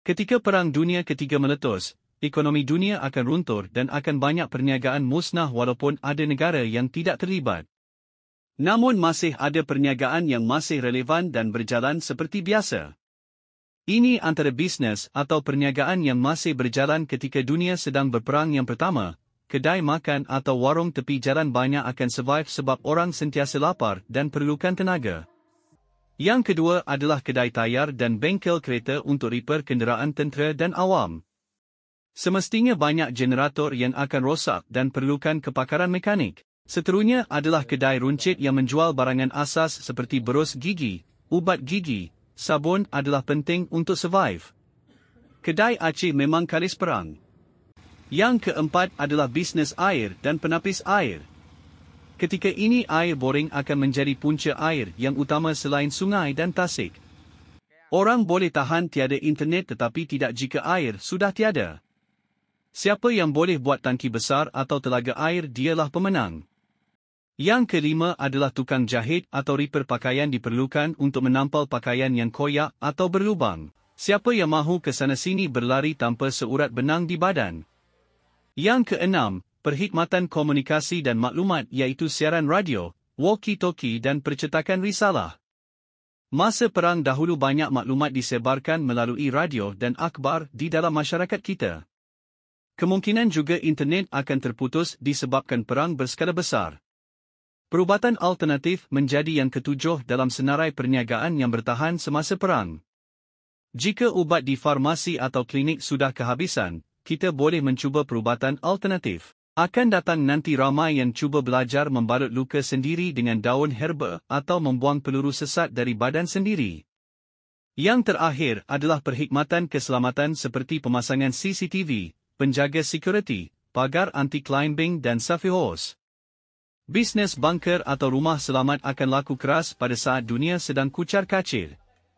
Ketika Perang Dunia Ketiga meletus, ekonomi dunia akan runtuh dan akan banyak perniagaan musnah walaupun ada negara yang tidak terlibat. Namun masih ada perniagaan yang masih relevan dan berjalan seperti biasa. Ini antara bisnes atau perniagaan yang masih berjalan ketika dunia sedang berperang. Yang pertama, kedai makan atau warung tepi jalan banyak akan survive sebab orang sentiasa lapar dan perlukan tenaga. Yang kedua adalah kedai tayar dan bengkel kereta untuk repair kenderaan tentera dan awam. Semestinya banyak generator yang akan rosak dan perlukan kepakaran mekanik. Seterusnya adalah kedai runcit yang menjual barangan asas seperti berus gigi, ubat gigi, sabun adalah penting untuk survive. Kedai aci memang kalis perang. Yang keempat adalah bisnes air dan penapis air. Ketika ini air boring akan menjadi punca air yang utama selain sungai dan tasik. Orang boleh tahan tiada internet tetapi tidak jika air sudah tiada. Siapa yang boleh buat tangki besar atau telaga air dialah pemenang. Yang kelima adalah tukang jahit atau repair pakaian diperlukan untuk menampal pakaian yang koyak atau berlubang. Siapa yang mahu ke sana sini berlari tanpa seurat benang di badan. Yang keenam, perkhidmatan komunikasi dan maklumat iaitu siaran radio, walkie-talkie dan percetakan risalah. Masa perang dahulu banyak maklumat disebarkan melalui radio dan akhbar di dalam masyarakat kita. Kemungkinan juga internet akan terputus disebabkan perang berskala besar. Perubatan alternatif menjadi yang ketujuh dalam senarai perniagaan yang bertahan semasa perang. Jika ubat di farmasi atau klinik sudah kehabisan, kita boleh mencuba perubatan alternatif. Akan datang nanti ramai yang cuba belajar membalut luka sendiri dengan daun herba atau membuang peluru sesat dari badan sendiri. Yang terakhir adalah perkhidmatan keselamatan seperti pemasangan CCTV, penjaga security, pagar anti-climbing dan safety hose. Bisnes bunker atau rumah selamat akan laku keras pada saat dunia sedang kucar-kacir.